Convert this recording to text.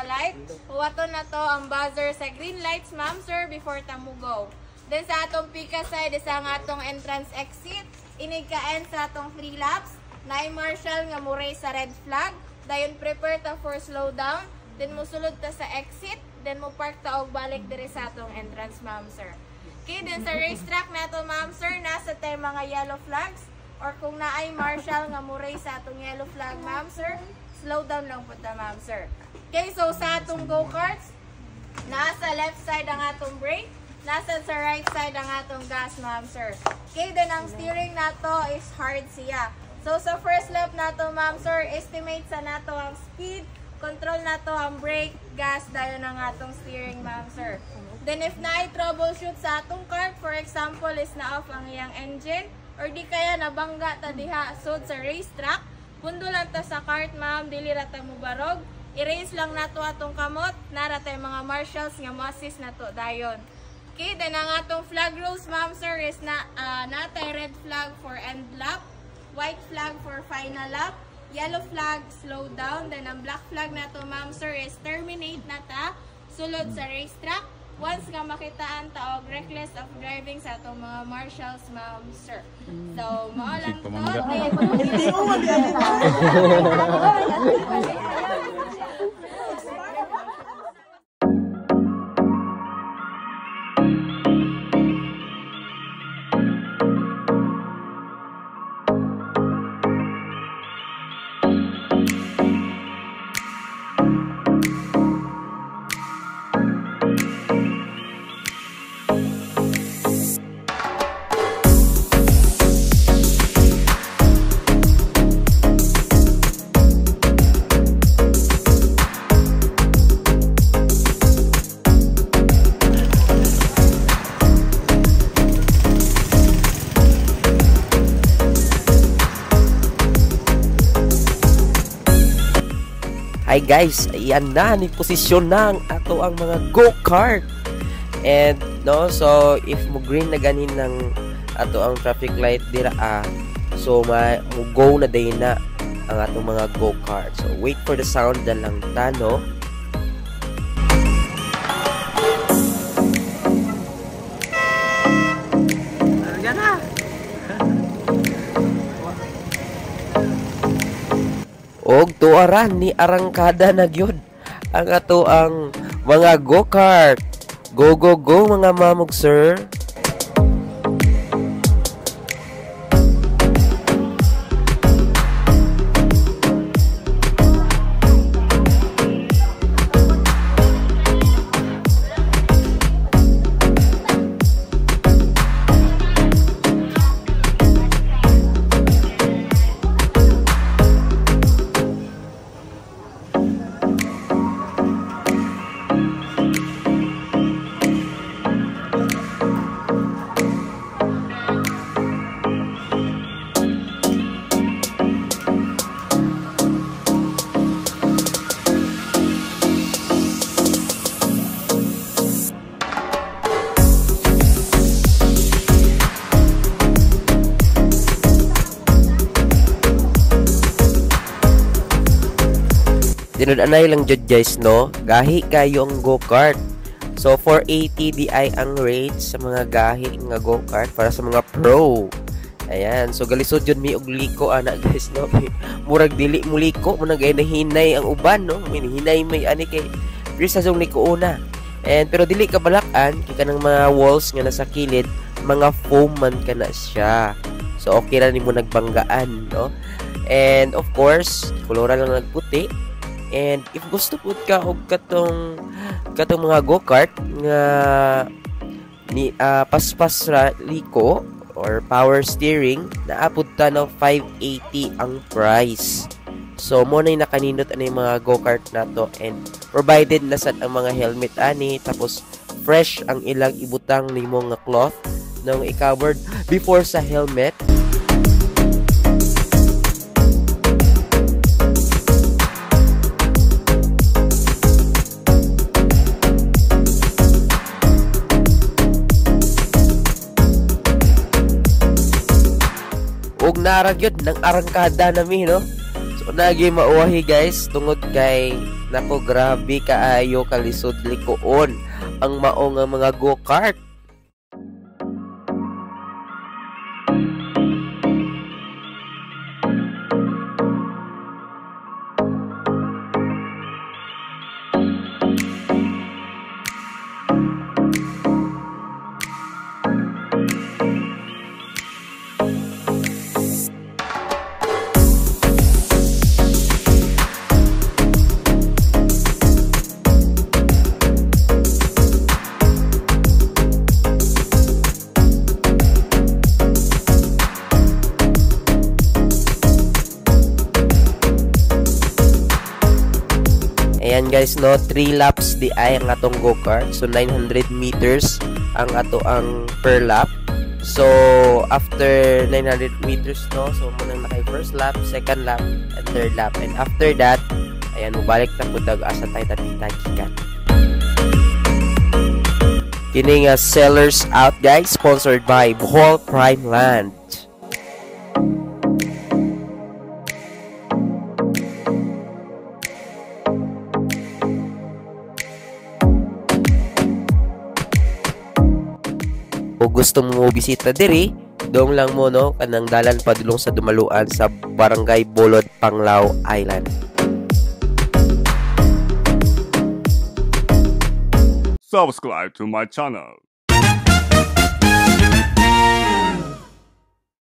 light. Huwaton na to ang buzzer sa green lights, ma'am sir, before ta mo go. Then sa atong pika side, isa nga atong entrance exit. Inigkaan sa atong 3 laps. Naay marshal nga muray sa red flag. Dayon prepare ta for slow down. Then musulod ta sa exit. Then mo park ta og balik dire sa atong entrance, ma'am sir. Okay, then sa racetrack nato, ma'am sir, nasa tay mga yellow flags. Or kung naay marshal nga muray sa atong yellow flag, ma'am sir, slow down lang po ta, ma'am sir. Okay, so sa atong go-karts, nasa left side ang atong brake. Nasa sa right side ang atong gas, ma'am sir. Okay, then ang steering nato is hard siya. So sa first lap nato, ma'am sir, estimate sa nato ang speed, control nato ang brake, gas, dayon ang atong steering, ma'am sir. Then if naay troubleshoot sa atong kart, for example, is na-off ang iyang engine, or di kaya nabangga ta diha sud sa racetrack, pundo lang ta sa kart, ma'am, dili ra ta mo barog, i-raise lang nato atong kamot, nara tay mga marshals nga mo-assist nato dayon. Okay, then ang atong flag rules, ma'am sir, is natay red flag for end lap, white flag for final lap, yellow flag slow down, then ang black flag nato, ma'am sir, is terminate nata sulod sa racetrack once nga makitaan ta og reckless of driving sa atong mga marshals, ma'am sir. So mao lang to. Hindi mo Hi guys, ayan na ni posisyon ng ato ang mga go-kart. And no, so if mo green na ganin ng ato ang traffic light dira so mo go na day na ang atong mga go-kart. So wait for the sound na lang tano. Og tuaran ni arangkada na gyud ang ato ang mga go-kart. Go go go mga mamog sir. Dinunanay lang jud guys no, gahi kayo ang go-kart. So 480 di ang rate sa mga gahi nga go-kart para sa mga pro. Ayan, so galisod jud mi og liko ana guys no. Murag dili mo liko, mo nagay nahinay ang uban no. Hinay may ani kay sa zong liko una. And pero dili ka balakan kay kanang mga walls nga nasa kilid, mga foam man kana siya. So okay ra nimo nagbanggaan no. And of course, kulora lang nagputi. And if gusto pud ka og katong mga go-kart nga ni paspas ra liko or power steering, naapod ta no 580 ang price. So mo nay nakanindot ani mga go-kart nato, and provided na sad ang mga helmet ani, tapos fresh ang ilang ibutang nimo nga cloth nang i-covered before sa helmet. Og naragyod ng arangkada nami no. So nagi mauwahi guys tungod kay Nako, grabe kaayo kalisod likoon ang mao nga mga go-kart. Ayan guys, no, 3 laps di ay ang atong go-kart. So 900 meters ang ato ang per lap. So after 900 meters, no, so munang na kay first lap, second lap, and third lap. And after that, ayan, mubalik na pudag asa tayo tagikan. Kini nga Sellers Out guys, sponsored by Bohol Prime Land. Kung gusto mo bisita diri, dong lang mo, no, kanang dalan padulong sa Dumaluan sa Barangay Bolod, Panglao Island. Subscribe to my channel.